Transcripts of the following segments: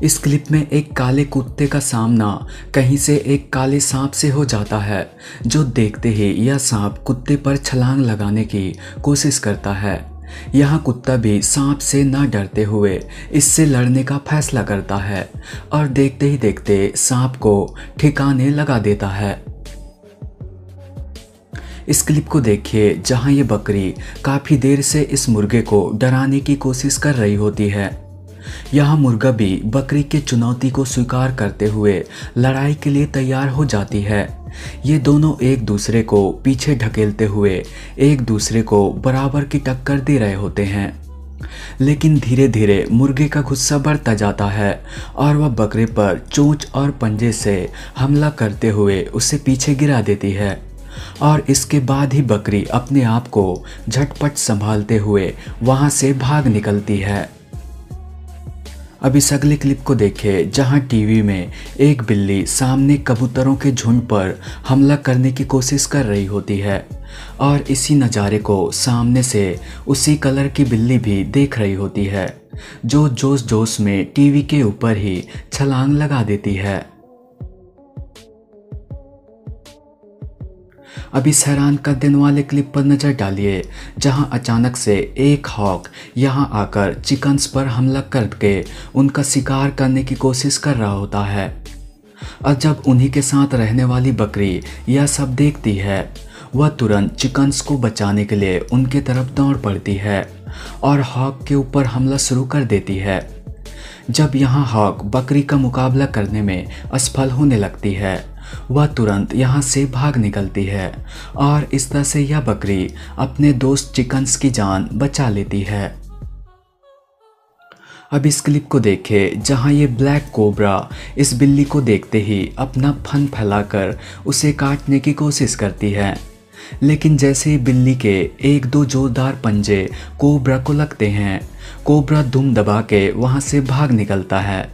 इस क्लिप में एक काले कुत्ते का सामना कहीं से एक काले सांप से हो जाता है, जो देखते ही यह सांप कुत्ते पर छलांग लगाने की कोशिश करता है। यहाँ कुत्ता भी सांप से न डरते हुए इससे लड़ने का फैसला करता है और देखते ही देखते सांप को ठिकाने लगा देता है। इस क्लिप को देखिए जहाँ ये बकरी काफ़ी देर से इस मुर्गे को डराने की कोशिश कर रही होती है। यहाँ मुर्गा भी बकरी के चुनौती को स्वीकार करते हुए लड़ाई के लिए तैयार हो जाती है। ये दोनों एक दूसरे को पीछे ढकेलते हुए एक दूसरे को बराबर की टक्कर दे रहे होते हैं, लेकिन धीरे धीरे मुर्गे का गुस्सा बढ़ता जाता है और वह बकरे पर चोंच और पंजे से हमला करते हुए उसे पीछे गिरा देती है और इसके बाद ही बकरी अपने आप को झटपट संभालते हुए वहां से भाग निकलती है। अब इस अगले क्लिप को देखें जहां टीवी में एक बिल्ली सामने कबूतरों के झुंड पर हमला करने की कोशिश कर रही होती है और इसी नज़ारे को सामने से उसी कलर की बिल्ली भी देख रही होती है, जो जोश जोश में टीवी के ऊपर ही छलांग लगा देती है। अब इस हैरान कर देने वाले क्लिप पर नज़र डालिए जहां अचानक से एक हॉक यहां आकर चिकन्स पर हमला करके उनका शिकार करने की कोशिश कर रहा होता है और जब उन्हीं के साथ रहने वाली बकरी यह सब देखती है, वह तुरंत चिकन्स को बचाने के लिए उनके तरफ दौड़ पड़ती है और हॉक के ऊपर हमला शुरू कर देती है। जब यहाँ हॉक बकरी का मुकाबला करने में असफल होने लगती है, वह तुरंत यहाँ से भाग निकलती है और इस तरह से यह बकरी अपने दोस्त चिकन्स की जान बचा लेती है। अब इस क्लिप को देखें जहाँ ये ब्लैक कोबरा इस बिल्ली को देखते ही अपना फन फैलाकर उसे काटने की कोशिश करती है, लेकिन जैसे ही बिल्ली के एक दो जोरदार पंजे कोबरा को लगते हैं, कोबरा दुम दबा के वहाँ से भाग निकलता है।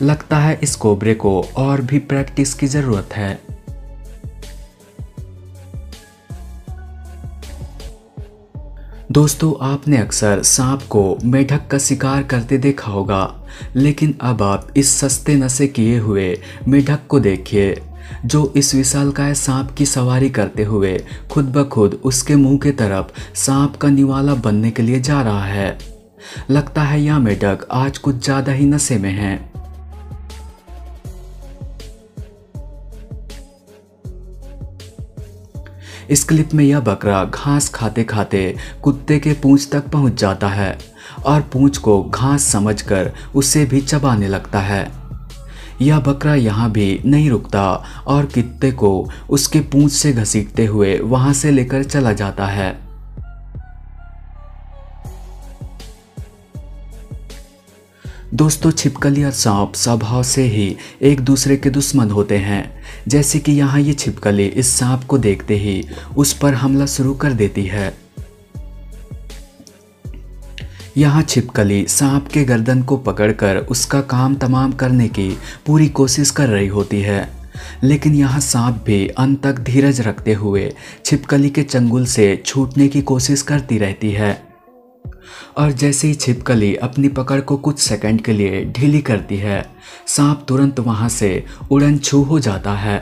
लगता है इस कोबरे को और भी प्रैक्टिस की ज़रूरत है। दोस्तों, आपने अक्सर सांप को मेढक का शिकार करते देखा होगा, लेकिन अब आप इस सस्ते नशे किए हुए मेढक को देखिए जो इस विशालकाय सांप की सवारी करते हुए खुद ब खुद उसके मुंह के तरफ सांप का निवाला बनने के लिए जा रहा है। लगता है यह मेढक आज कुछ ज़्यादा ही नशे में है। इस क्लिप में यह बकरा घास खाते खाते कुत्ते के पूंछ तक पहुंच जाता है और पूंछ को घास समझकर उसे भी चबाने लगता है। यह बकरा यहाँ भी नहीं रुकता और कुत्ते को उसके पूंछ से घसीटते हुए वहां से लेकर चला जाता है। दोस्तों, छिपकली और सांप स्वभाव से ही एक दूसरे के दुश्मन होते हैं। जैसे कि यहाँ ये छिपकली इस सांप को देखते ही उस पर हमला शुरू कर देती है। यहाँ छिपकली सांप के गर्दन को पकड़कर उसका काम तमाम करने की पूरी कोशिश कर रही होती है, लेकिन यहाँ सांप भी अंत तक धीरज रखते हुए छिपकली के चंगुल से छूटने की कोशिश करती रहती है और जैसे ही छिपकली अपनी पकड़ को कुछ सेकंड के लिए ढीली करती है, सांप तुरंत वहां से उड़न छू हो जाता है।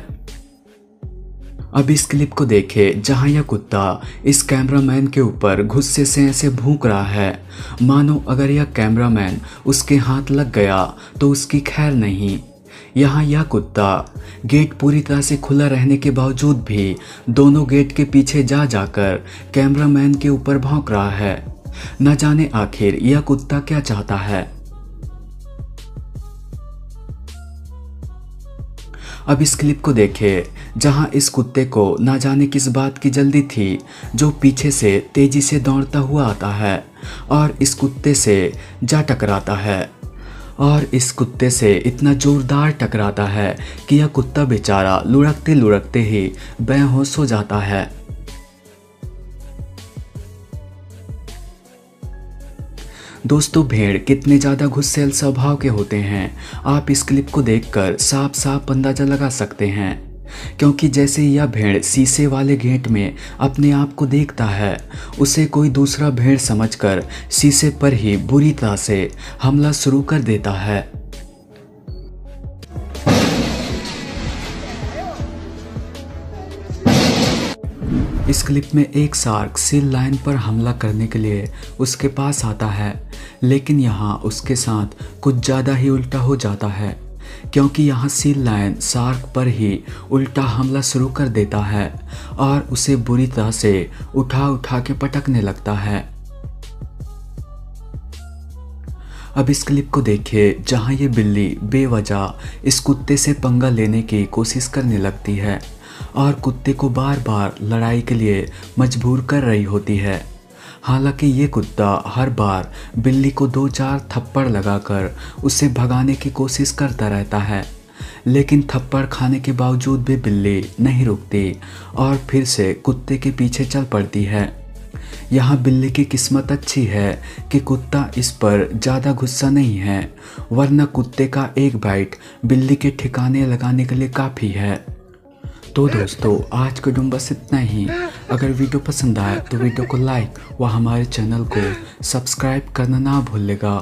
अब इस क्लिप को देखें जहां यह कुत्ता इस कैमरामैन के ऊपर गुस्से से ऐसे भौंक रहा है मानो अगर यह कैमरामैन उसके हाथ लग गया तो उसकी खैर नहीं। यहाँ यह कुत्ता गेट पूरी तरह से खुला रहने के बावजूद भी दोनों गेट के पीछे जा जाकर कैमरामैन के ऊपर भौंक रहा है। न जाने आखिर यह कुत्ता क्या चाहता है। अब इस क्लिप को देखें जहां इस कुत्ते को न जाने किस बात की जल्दी थी, जो पीछे से तेजी से दौड़ता हुआ आता है और इस कुत्ते से जा टकराता है और इस कुत्ते से इतना जोरदार टकराता है कि यह कुत्ता बेचारा लुढ़कते लुढ़कते ही बेहोश हो जाता है। दोस्तों, भेड़ कितने ज़्यादा गुस्सैल स्वभाव के होते हैं आप इस क्लिप को देखकर साफ साफ अंदाज़ा लगा सकते हैं, क्योंकि जैसे यह भेड़ शीशे वाले गेट में अपने आप को देखता है, उसे कोई दूसरा भेड़ समझकर शीशे पर ही बुरी तरह से हमला शुरू कर देता है। इस क्लिप में एक शार्क सील लायन पर हमला करने के लिए उसके पास आता है, लेकिन यहाँ उसके साथ कुछ ज़्यादा ही उल्टा हो जाता है, क्योंकि यहाँ सील लायन शार्क पर ही उल्टा हमला शुरू कर देता है और उसे बुरी तरह से उठा उठा के पटकने लगता है। अब इस क्लिप को देखिए जहाँ ये बिल्ली बेवजह इस कुत्ते से पंगा लेने की कोशिश करने लगती है और कुत्ते को बार बार लड़ाई के लिए मजबूर कर रही होती है। हालांकि ये कुत्ता हर बार बिल्ली को 2-4 थप्पड़ लगाकर उसे भगाने की कोशिश करता रहता है, लेकिन थप्पड़ खाने के बावजूद भी बिल्ली नहीं रुकती और फिर से कुत्ते के पीछे चल पड़ती है। यहाँ बिल्ली की किस्मत अच्छी है कि कुत्ता इस पर ज़्यादा गुस्सा नहीं है, वरना कुत्ते का एक बाइट बिल्ली के ठिकाने लगाने के लिए काफ़ी है। तो दोस्तों, आज के वीडियो में बस इतना ही। अगर वीडियो पसंद आए तो वीडियो को लाइक व हमारे चैनल को सब्सक्राइब करना ना भूलिएगा।